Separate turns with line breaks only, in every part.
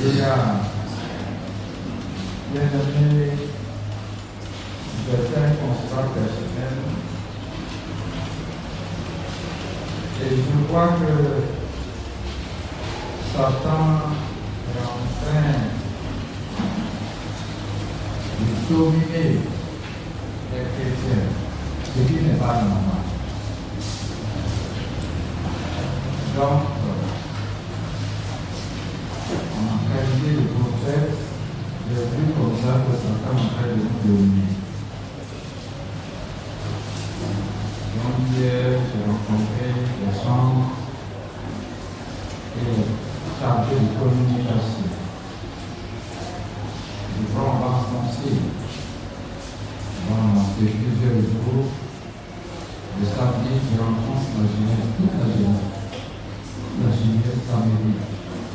Alléluia. Bien-aimés, j'ai fait un constat personnel et je crois que Satan est en train de dominer les chrétiens, ce qui n'est pas normal. Donc, en qualité de prophète, j'ai vu comme ça que Satan est en train de nous dominer. Donc hier, j'ai rencontré des gens chargés de communication. On va annoncer. On va annoncer plusieurs jours. Le samedi, je rencontre la jeunesse, toute la jeunesse. La jeunesse samedi.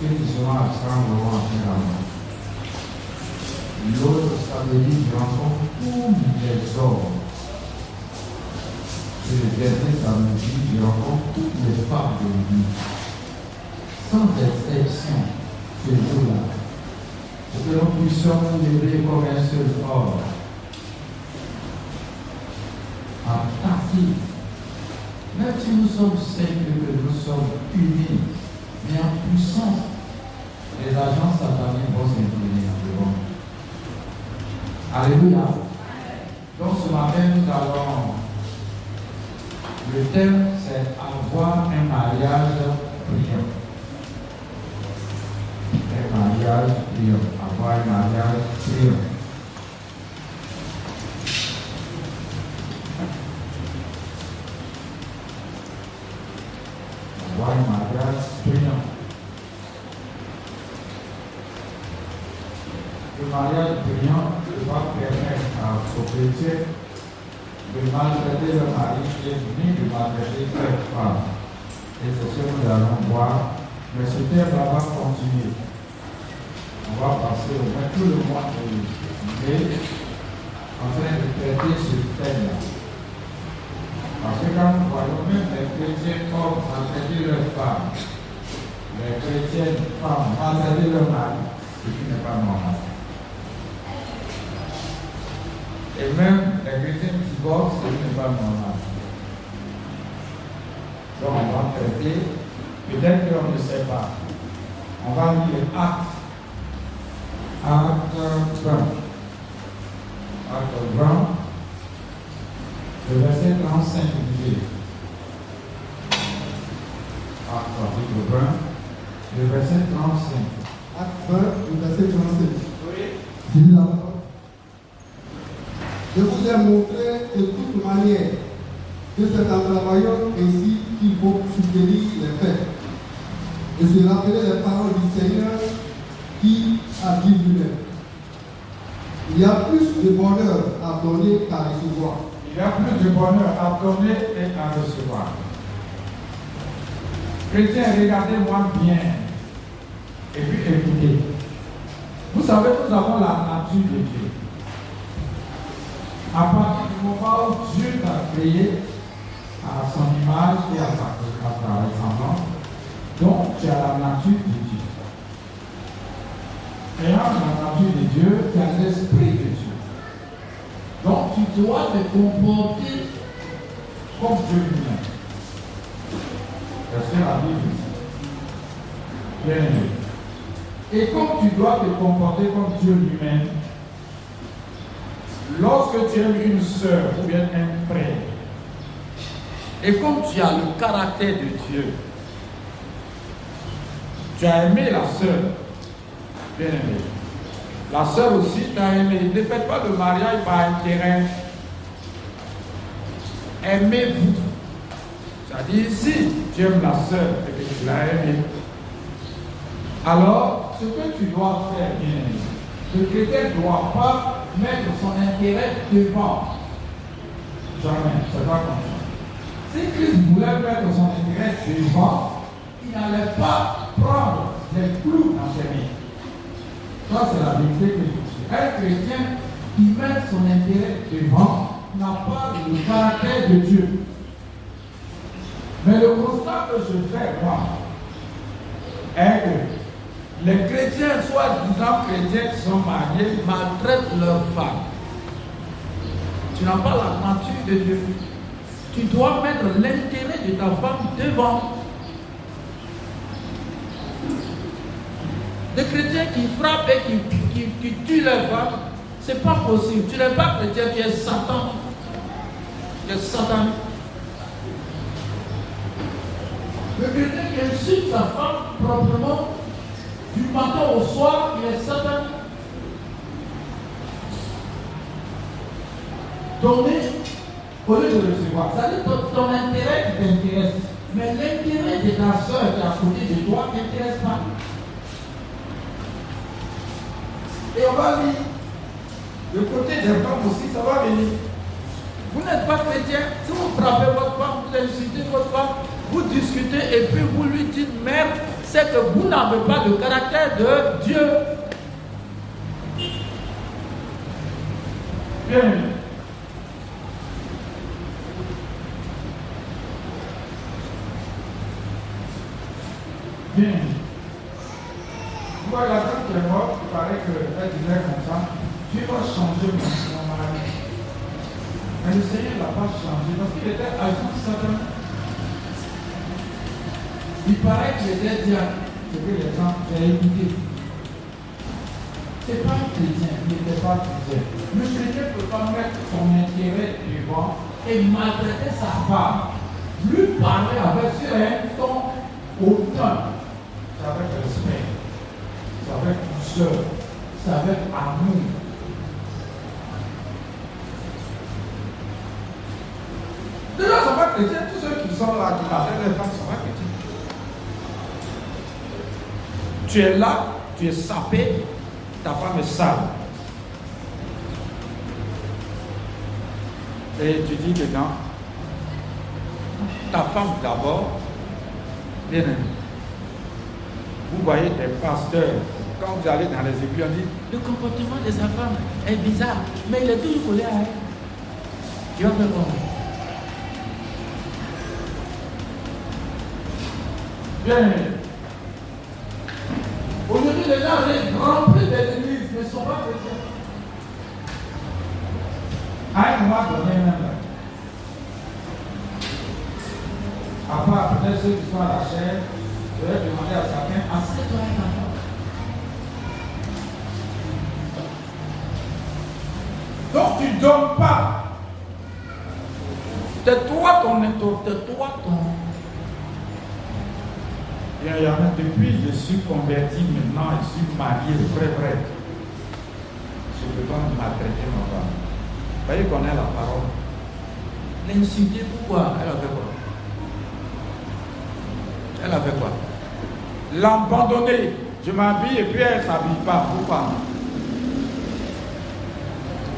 Ceux qui seront absents vont faire la main. L'autre samedi, je rencontre tous les hommes. Et le dernier samedi, je rencontre toutes les femmes de l'église. Sans exception, ce jour-là. Pour que nous puissions nous lever comme un seul homme. Attaquer. Même si nous sommes simples, que nous sommes unis, mais en puissance, les agents sataniques vont s'incliner devant nous. Alléluia. Donc ce matin, nous allons. Le thème, c'est avoir un mariage priant. Un mariage priant. Avoir un mariage priant. Avoir un mariage priant. Le mariage priant va permettre aux chrétiens de maltraiter le mari et de maltraiter leur femme. Et c'est ce que nous allons voir. Mais ce thème va continuer. On va passer au moins tout le mois de mai en train de traiter ce thème-là. Parce que quand nous voyons même les chrétiens hommes maltraiter leurs femmes, les chrétiennes femmes maltraiter leur mari, ce qui n'est pas normal. Et même les chrétiens qui divorcent, ce n'est pas normal. Donc on va traiter, peut-être qu'on ne sait pas. On va lire Acte 20. Acte 20, le verset 35 dit. Acte chapitre 20, le verset 35.
Acte 20, le verset 35.
Oui.
Je lis la parole. Je vous ai montré de toute manière que c'est en travaillant ainsi qu'il faut soutenir les faits et se rappeler les paroles du Seigneur qui a dit lui-même. Il y a plus de bonheur à donner qu'à recevoir.
Il y a plus de bonheur à donner et à recevoir. Chrétiens, regardez-moi bien et puis écoutez. Vous savez, nous avons la nature de Dieu. À partir du moment où Dieu t'a créé à son image et à sa ressemblance, donc tu as la nature de Dieu. Ayant la nature de Dieu, tu as l'esprit de Dieu. Donc tu dois te comporter comme Dieu lui-même. C'est ce que la Bible dit. Bien aimé. Et comme tu dois te comporter comme Dieu lui-même, lorsque tu aimes une sœur ou bien un frère, et comme tu as le caractère de Dieu, tu as aimé la sœur, bien aimé. La sœur aussi t'a aimé. Ne faites pas le mariage par intérêt. Aimez-vous. C'est-à-dire, si tu aimes la sœur et que tu l'as aimée, alors ce que tu dois faire, bien aimé, le chrétien ne doit pas mettre son intérêt devant. Jamais, c'est pas comme ça. Si Christ voulait mettre son intérêt devant, il n'allait pas prendre les clous dans ses mains. Ça, c'est la vérité que je dis. Un chrétien qui met son intérêt devant n'a pas le caractère de Dieu. Mais le constat que je fais, moi, est que Les chrétiens, soi-disant chrétiens qui sont mariés, maltraitent leurs femmes. Tu n'as pas la nature de Dieu. Tu dois mettre l'intérêt de ta femme devant. Des chrétiens qui frappent et qui tuent leurs femmes, c'est pas possible. Tu n'es pas chrétien, tu es Satan. Tu es satanique. Le chrétien qui insulte sa femme proprement, du matin au soir, il est satanique. Donner au lieu de recevoir. Ça dit ton intérêt qui t'intéresse. Mais l'intérêt de ta soeur qui est à côté de toi ne t'intéresse pas. Et on va lire le côté des femmes aussi, ça va venir. Vous n'êtes pas chrétien. Si vous frappez votre femme, vous insultez votre femme, vous discutez et puis vous lui dites merde, c'est que vous n'avez pas le caractère de Dieu. Bien. Bien. Moi, la femme qui est morte, il paraît qu'elle disait comme ça, Dieu va changer mon mari. Mais le Seigneur ne l'a pas changé parce qu'il était agent Satan. Il paraît qu'il était diable, ce que les gens ont écouté. Ce n'est pas un chrétien, il n'était pas chrétien. Le chrétien ne peut pas mettre son intérêt devant et maltraiter sa femme. Lui parler avec sur un ton hautain. C'est avec respect, c'est avec douceur, c'est avec amour. Déjà, ils ne sont pas chrétiens. Tous ceux qui sont là, qui parlent les femmes, ne sont pas chrétiens. Tu es là, tu es sapé, ta femme est sale. Et tu dis dedans, ta femme d'abord, bien aimé. Vous voyez des pasteurs, quand vous allez dans les églises, on dit, le comportement de sa femme est bizarre, mais il est toujours collé à elle. Tu vas faire quoi? Bien. Aujourd'hui, les gens remplis des églises ne sont pas chrétiens. À un moment donné, même là. À part peut-être ceux qui sont à la chair, je vais demander à chacun, assieds-toi avec ta femme. Donc tu ne donnes pas. Tais-toi ton intérêt, tais-toi ton. Bien, il y en a depuis, je suis converti maintenant, je suis marié, vrai. Je ne peux pas maltraiter ma femme. Vous voyez qu'on a la parole. L'insulter, pourquoi? Elle a fait quoi? Elle a fait quoi? L'abandonner. Je m'habille et puis elle ne s'habille pas. Pourquoi?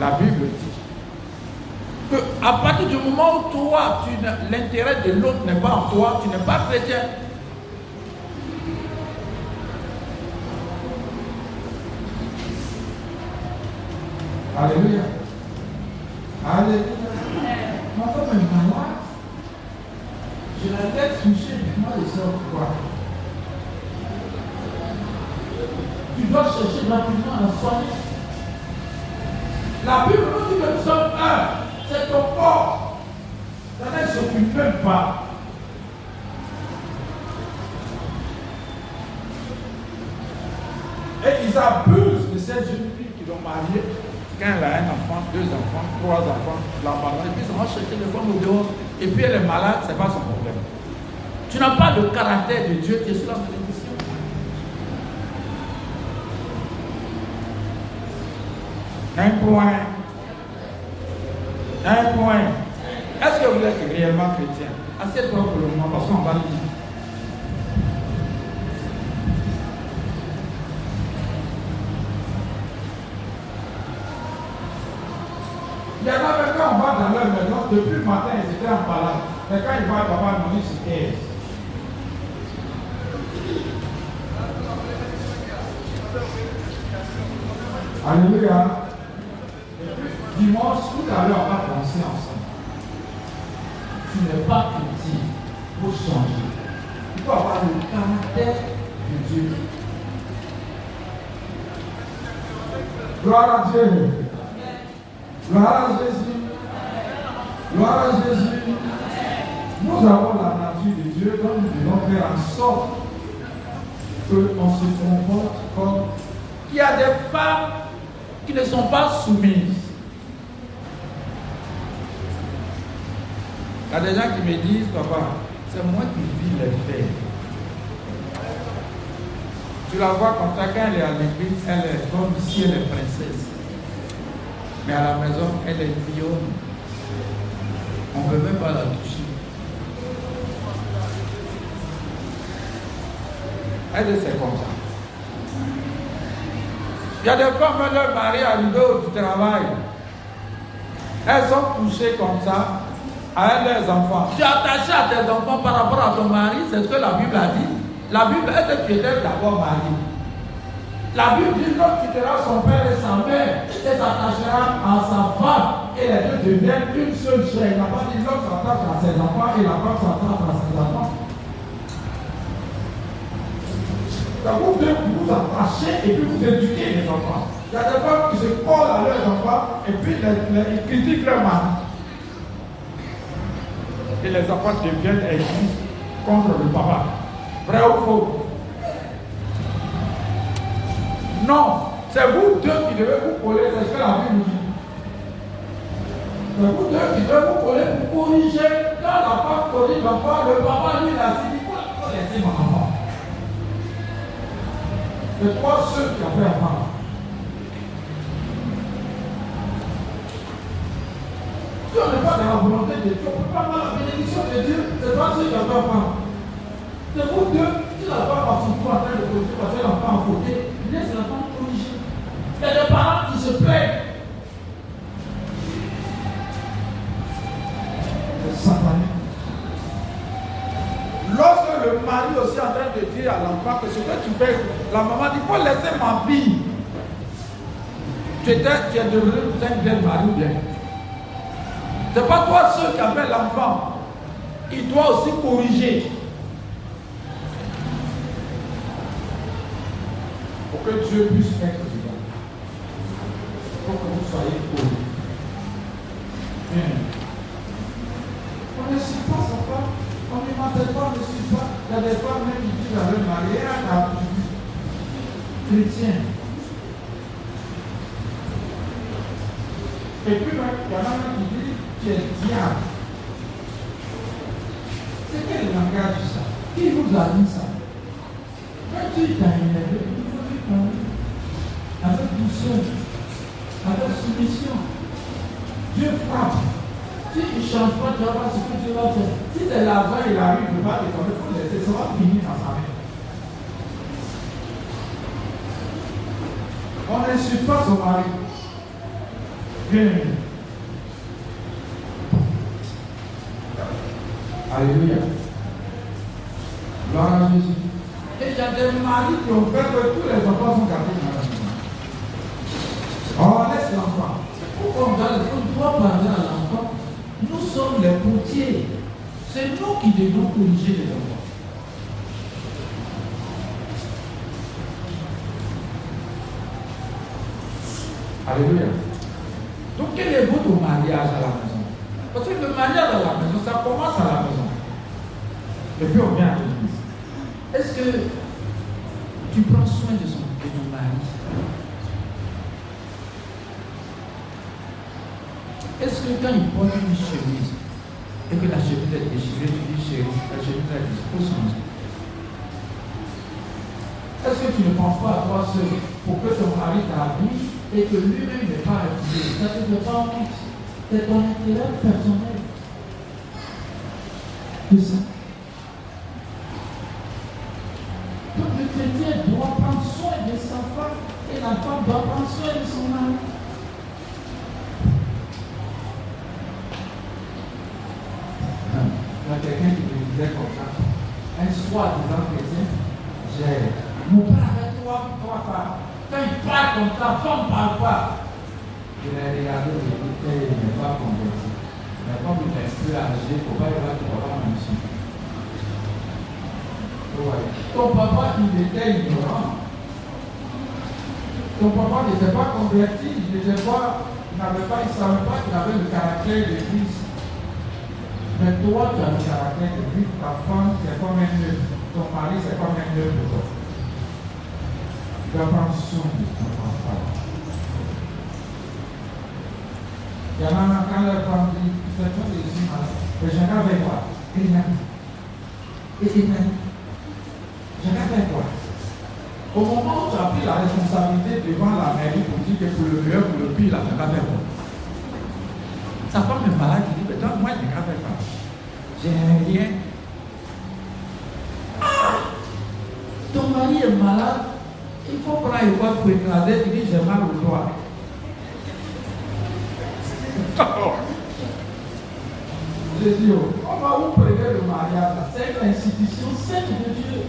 La Bible dit que à partir du moment où toi, l'intérêt de l'autre n'est pas en toi, tu n'es pas chrétien. Alléluia. Alléluia. Ma femme est malade. Je la laisse toucher, moi je sais pourquoi. Tu dois chercher rapidement à soigner. La Bible nous dit que nous sommes un. C'est ton corps. Ça ne s'occupe même pas. Et ils abusent de ces jeunes filles qui l'ont mariée. Quand elle a un enfant, 2 enfants, 3 enfants, l'abandonne, et puis ils vont chercher les femmes au dehors, et puis elle est malade, ce n'est pas son problème. Tu n'as pas le caractère de Dieu, tu es sous la malédiction. Un point. Est-ce que vous êtes réellement chrétien? Assieds-toi pour le moment, parce qu'on va le dire. Il y en a même quand on va dans leur maison, depuis le matin, ils étaient en balade. Mais quand ils voient papa mourir, c'est 15. Alléluia. Dimanche, tout à l'heure, on va danser ensemble. Tu n'es pas chrétien pour changer. Il faut avoir le caractère de Dieu. Gloire à Dieu. Gloire à Jésus. Gloire à Jésus. Nous avons la nature de Dieu, donc nous devons faire en sorte qu'on se comporte comme...
Il y a des femmes qui ne sont pas soumises. Il y a des gens qui me disent, papa, c'est moi qui vis les faits. Tu la vois comme ça, quand elle est à l'église, elle est comme si elle est princesse. Mais à la maison, elle est lionne. On ne peut même pas la toucher. Elle dit c'est comme ça. Il y a des femmes, leur mari arrivé au travail. Elles sont couchées comme ça, avec leurs enfants. Tu es attaché à tes enfants par rapport à ton mari, c'est ce que la Bible a dit. La Bible est que tu étais d'abord marié. La Bible dit l'homme quittera son père et sa mère et s'attachera à sa femme et les deux deviennent une seule chair. Il n'a pas dit l'homme s'attache à ses enfants et la femme s'attache à ses enfants. Donc vous devez vous attacher et puis vous éduquer les enfants. Il y a des femmes qui se collent à leurs enfants et puis ils critiquent leur mari. Et les enfants deviennent égoïstes contre le papa. Vrai ou faux? Non, c'est vous deux qui devez vous coller, c'est ce que la Bible dit. C'est vous deux qui devez vous coller pour corriger. Quand la femme corrige l'enfant, le papa lui a dit, il faut laisser mon enfant. C'est toi ceux qui ont fait enfant. Si on n'est pas dans la volonté de Dieu, on ne peut pas avoir la bénédiction de Dieu. C'est toi ceux qui ont fait enfant. C'est vous deux, si la femme a surtout en train de corriger parce que l'enfant a fauté, laisse l'enfant corriger. Il y a des parents qui se plaignent. C'est satanique. Lorsque le mari aussi est en train de dire à l'enfant que ce que tu fais, la maman dit, il faut laisser ma fille. Tu es devenu un bien mari ou bien. Ce n'est pas toi seul qui appelle l'enfant. Il doit aussi corriger. Pour que Dieu puisse être vivant. Pour que vous soyez corrigés. On ne suit pas sa femme. On ne m'appelle pas, on ne suit pas. Il y a des femmes même qui disent à leur mari, chrétien. Et puis, il y en a même qui disent, tu es diable. C'est quel langage ça? Qui vous a dit ça? Quand tu t'as énervé, il faut lui parler. Avec douceur, avec soumission. Dieu frappe. Si il ne change pas, tu vas voir ce que Dieu va faire. Si c'est l'argent, il arrive, il ne va pas te donner, il faut laisser, ça va finir dans sa main. On n'insulte pas son mari. Bien. Alléluia. Gloire à Jésus. Et il y a des maris qui ont fait que tous les enfants sont gardés dans la maison. On laisse l'enfant. Pourquoi on doit parler à l'enfant? Nous sommes les portiers. C'est nous qui devons corriger les enfants. Alléluia. Donc quel est votre mariage à la maison? Parce que le mariage à la maison, ça commence à la maison. Et puis on vient à l'église. Est-ce que tu prends soin de ton mari? Est-ce que quand il porte une chemise et que la chemise est déchirée, tu dis chérie, la chemise est déchirée, il faut changer? Est-ce que tu ne penses pas à toi seul pour que ton mari t'habille et que lui-même n'est pas habillé? Ça ne te fait pas honte. C'est ton intérêt personnel. C'est ça. Donc le chrétien doit prendre soin de sa femme et la femme doit prendre soin de son mari. Il y a quelqu'un qui me disait comme ça, un soir disant chrétien, j'ai mon père avec trois femmes. Quand il parle comme ça, femme parle pas. Je l'ai regardé, il n'est pas converti. Mais comme il est plus âgé, il ne faut pas y avoir ton papa même ici. Ton papa, il était ignorant. Ton papa n'était pas converti, il ne savait pas qu'il avait le caractère de Christ. Mais toi, tu as le caractère de Christ, ta femme, c'est comme un œuf. Ton mari, c'est comme un œuf pour toi. Tu dois prendre soin de ton papa. Il y en a quand leur femme dit, tu fais tout des yeux malades. Mais je regarde avec toi. Et je regarde avec toi. Au moment où tu as pris la responsabilité devant la mairie pour dire que pour le meilleur, pour le pire, là, je regarde avec toi. Sa femme est malade, il dit, mais toi, moi, je regarde avec toi. J'ai rien. Ah! Ton mari est malade, il faut prendre une fois pour écraser, il dit, j'ai mal au doigt. J'ai dit, on va vous prévenir le mariage, c'est une institution sainte de Dieu.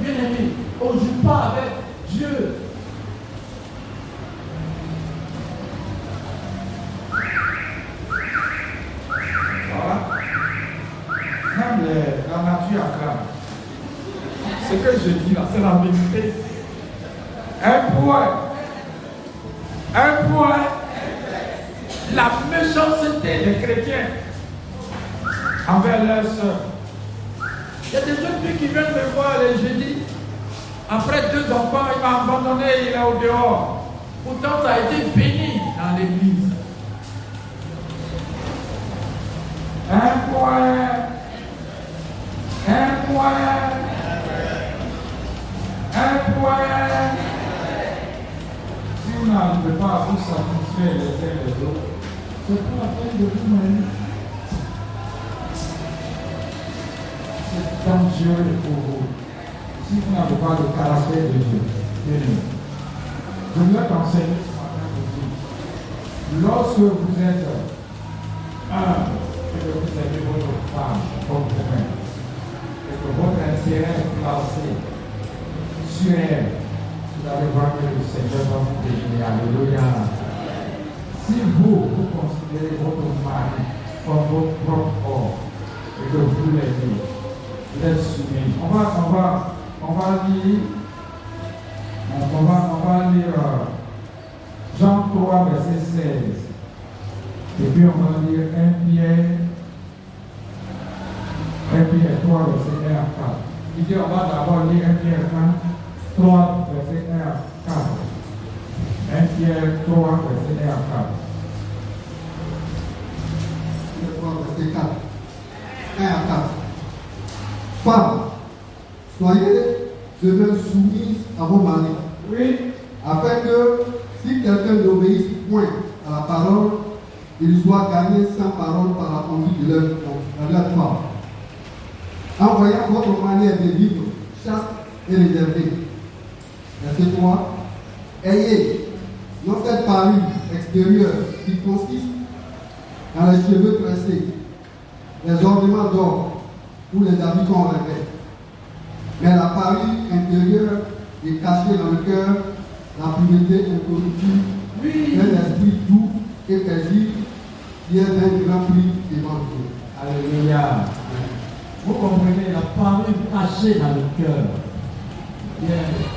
Bien aimé, on ne joue pas avec Dieu. Voilà. Même la nature acclame. Ce que je dis là, c'est la vérité. Un point. La méchanceté des chrétiens envers leurs sœurs. Il y a des jeunes filles qui viennent me voir les jeudis. Après 2 enfants, il m'a abandonné, il est au dehors. Pourtant, ça a été béni dans l'église. Un point. Si vous n'arrivez pas à vous satisfaire les uns les autres, c'est pas la peine de vous mener. C'est dangereux pour vous. Si vous n'avez pas le caractère de Dieu, je voulais t'enseigner ce matin aussi. Lorsque vous êtes humble, et que vous aimez votre femme comme vous-même, et que votre intérêt est placé sur elle, vous allez voir que le Seigneur va vous bénir. Alléluia. Si vous considérez votre mari comme votre propre corps et que vous l'aimez, vous êtes soumis. On va lire Jean 3, verset 16. Et puis on va lire 1 Pierre 3, verset 1 à 4. Il dit on va d'abord lire 1 Pierre 3, verset 1 à 4. 1 Pierre 3, verset 1 à 4.
3, verset 4. 1 à 4. Femmes, soyez demeurez soumises à vos maris.
Oui.
Afin que, si quelqu'un n'obéisse point à la parole, il soit gagné sans parole par la conduite de leur femme. En voyant votre manière de vivre chaste et réservée. Verset 3. Ayez non cette parure extérieure qui consiste dans les cheveux tressés, les ornements d'or ou les habits qu'on revêt. Mais la parure intérieure est cachée dans le cœur, la pureté incorruptible, d'un esprit doux et paisible qui est d'un grand prix devant Dieu.
Alléluia. Vous comprenez, la parure cachée dans le cœur.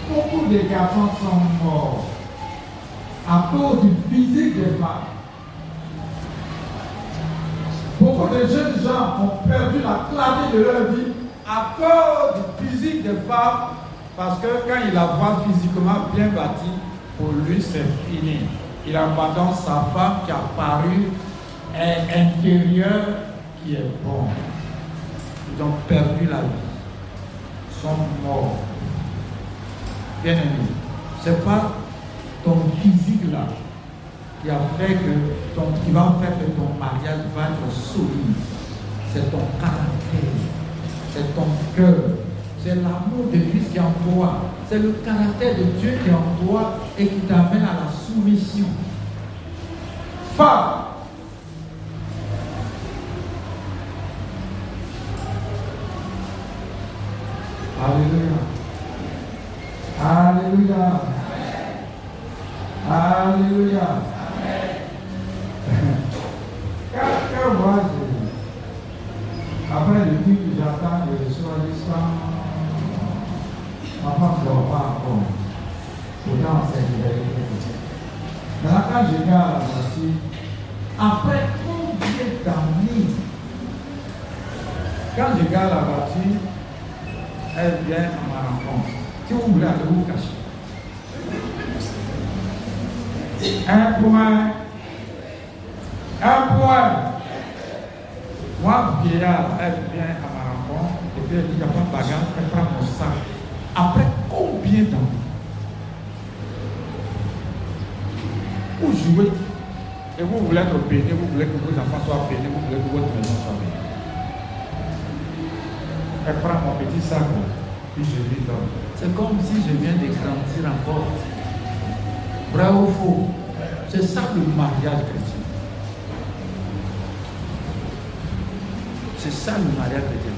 Beaucoup de garçons sont morts à cause du physique des femmes. Beaucoup de jeunes gens ont perdu la clarté de leur vie à cause du physique des femmes, parce que quand il la voit physiquement bien bâtie, pour lui c'est fini. Il abandonne sa femme qui a paru intérieure qui est bon. Ils ont perdu la vie. Ils sont morts. Bien aimé, ce n'est pas ton physique là qui a fait qui va faire que ton mariage va être solide. C'est ton caractère, c'est ton cœur, c'est l'amour de Christ qui est en toi, c'est le caractère de Dieu qui est en toi et qui t'amène à la soumission. Femme, alléluia, alléluia, alléluia. Quand moi, après le but que j'attends, je reçois l'histoire, ma femme ne dort pas encore. Pour
dans cette vérité. Maintenant, quand je viens à la voiture, après combien d'années, quand je garde la voiture, elle vient à ma rencontre. Si vous voulez, allez vous cacher. Un point. Moi, vieillard, elle vient à ma rencontre, et puis elle dit, il n'y a pas de bagage, elle prend mon sac. Après combien d'années? Vous jouez, et vous voulez être béni, vous voulez que vos enfants soient bénis, vous voulez que votre maison soit bénie. Elle prend mon petit sac, puis je lui donne. C'est comme si je viens de grandir encore. Vrai ou faux? C'est ça le mariage chrétien. C'est ça le mariage chrétien.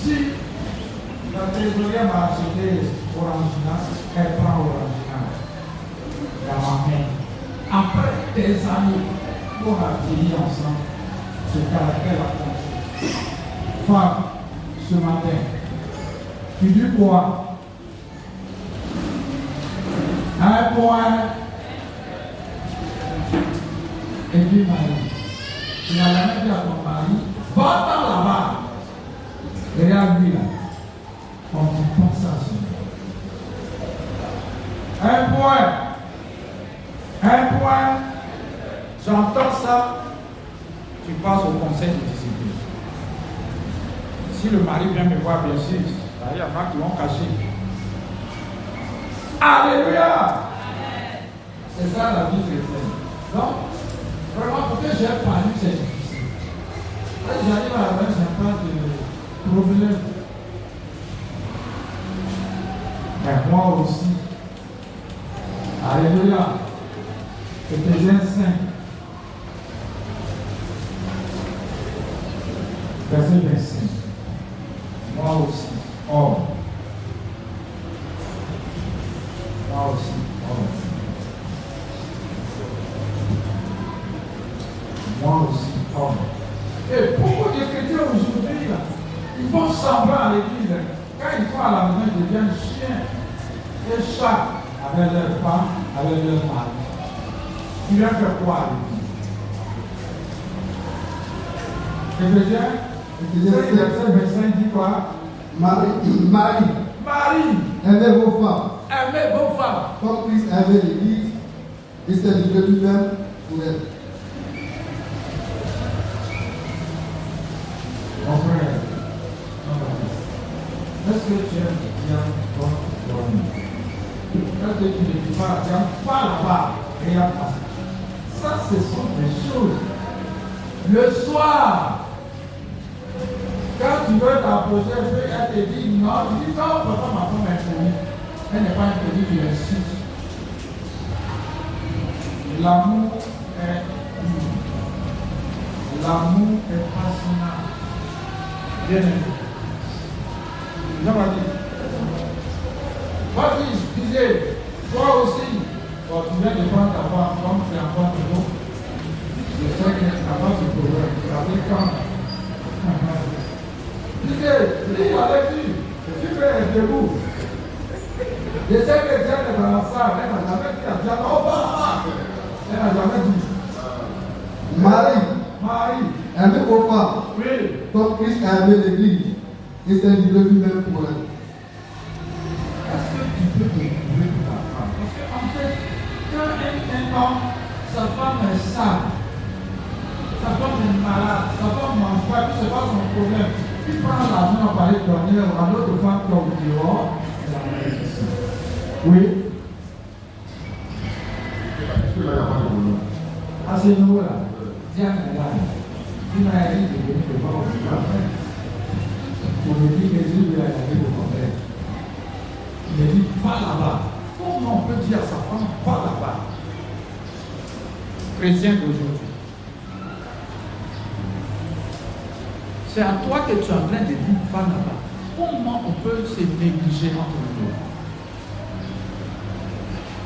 Si la trésorière m'a acheté Orangina, elle prend Orangina dans ma main. Après des années, on a vieilli ensemble, ce caractère a changé. Femme, ce matin, tu dis quoi? Un point. Et puis mari. Tu n'as jamais dit à ton mari, va-t'en là-bas. Regarde lui là. On ne dit pas ça. Un point. Un point. J'entends ça. Tu passes au conseil de discipline. Si le mari vient me voir, bien sûr, il y en a qui vont cacher. Alléluia. C'est ça la vie chrétienne. Donc, vraiment, pour que j'ai parlé, c'est difficile. Là, j'arrive à la fin, je n'ai pas de problème. Mais moi aussi. Alléluia. Éphésiens 5. Verset 25. Moi aussi. Homme. Moi aussi. Homme. Moi aussi. Homme. Et beaucoup de chrétiens aujourd'hui, ils font semblant à l'église. Quand ils font à la maison, ils deviennent chiens et chats avec leurs femmes, avec leurs maris. Tu viens faire quoi à l'église? Éphésiens 5 dit quoi?
Marie, aimez vos femmes.
Aimez vos femmes.
Comme Christ aimait l'Église, et s'est livré lui-même pour elle.
Mon frère, est-ce que tu aimes bien toi-même? Est-ce que tu ne dis pas, tiens, pas là-bas, regarde pas. Ça, ce sont des choses. Le soir, quand tu veux t'approcher, elle te dit non, tu dis non, papa, ma femme est inconnue. Elle n'est pas inconnue, tu l'insultes. L'amour est pur. L'amour est passionnel. Bien aimé. Je vais dire. Vas-y, disais, toi aussi, quand tu viens de prendre ta femme, comme tu es encore de l'eau, je sais que tu n'as pas ce problème. Tu l'avais quand? Dis avec lui, je suis prêt debout. Je sais que Dieu est dans la salle, elle n'a jamais dit à Dieu, oh, bah, elle n'a jamais dit.
Marie, aimez vos femmes.
Oui.
Comme Christ a aimé l'Église, et s'est livré lui-même pour elle.
Est-ce que tu peux te livrer pour ta femme? Parce qu'en fait, quand un homme, sa femme est sale, sa femme est malade, sa femme ne mange pas, puis ce n'est pas son problème. Il prend l'argent par les donner à l'autre femme qui est au dehors, c'est la malédiction. Oui. À ce niveau-là, Dieu est là. Il m'a dit de venir devant au après. On me dit que Jésus lui a gagné le contraire. Il me dit, va là-bas. Comment on peut dire à sa femme, va là-bas? Chrétien d'aujourd'hui. C'est à toi que tu es en train de dire, va là-bas. Comment on peut se négliger entre nous?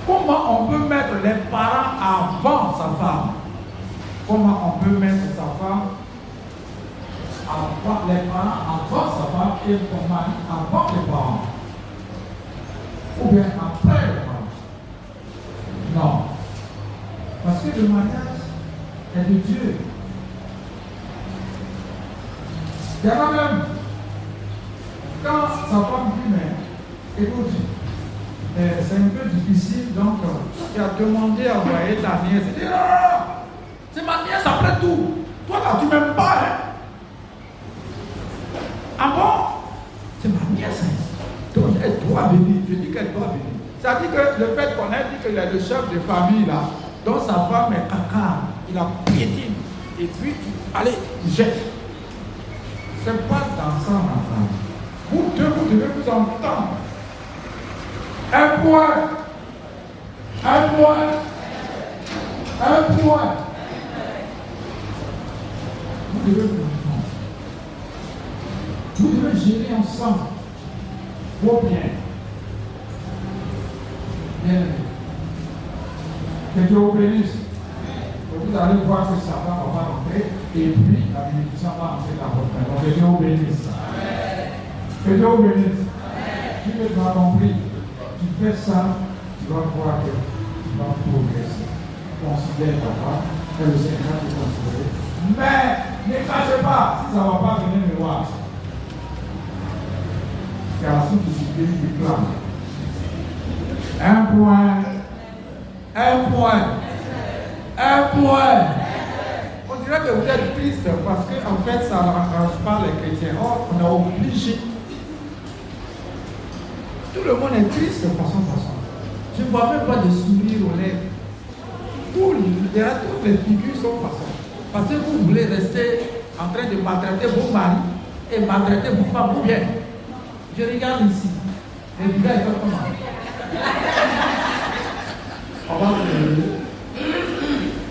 Comment on peut mettre les parents avant sa femme? Comment on peut mettre sa femme
avant les parents, avant sa femme et son mari, avant les parents. Ou bien après les parents. Non. Parce que le mariage est de Dieu. Il y en a même, quand sa femme dit, mais écoute, c'est un peu difficile, donc tu as demandé à envoyer ta nièce. Elle dit, ah, c'est ma nièce après tout. Toi là, tu m'aimes pas, hein? Ah bon? C'est ma nièce. Hein? Donc elle doit venir. Je dis qu'elle doit venir. Ça dit que le fait qu'on ait dit qu'il est le chef de famille là, dont sa femme est caca, il a piétine. Et puis, allez, jette. C'est pas dans ça, ma femme. Vous deux, vous devez vous entendre. Un point. Un point. Un point. Vous devez vous entendre. Vous devez gérer ensemble vos biens. Bien. Que Dieu vous bénisse. Vous allez voir que ça va rentrer et puis la bénédiction va entrer dans votre maison. Que Dieu vous bénisse. Que Dieu vous bénisse. Si tu as compris, tu fais ça, tu vas voir que tu vas progresser. Considère ta femme et le Seigneur te considère. Mais ne cachez pas si ça ne va pas venir me voir. Car la sous-discipline du plan. Un point. Un point. Un point. On dirait que vous êtes triste parce qu'en fait, ça n'arrange pas les chrétiens. Or, on est obligé. Tout le monde est triste de façon. Je ne vois même pas de sourire aux lèvres. Toutes les figures sont façons. Parce que vous voulez rester en train de maltraiter vos maris et maltraiter vos femmes. Ou bien, je regarde ici. Et le gars, il fait comment? On va se lever.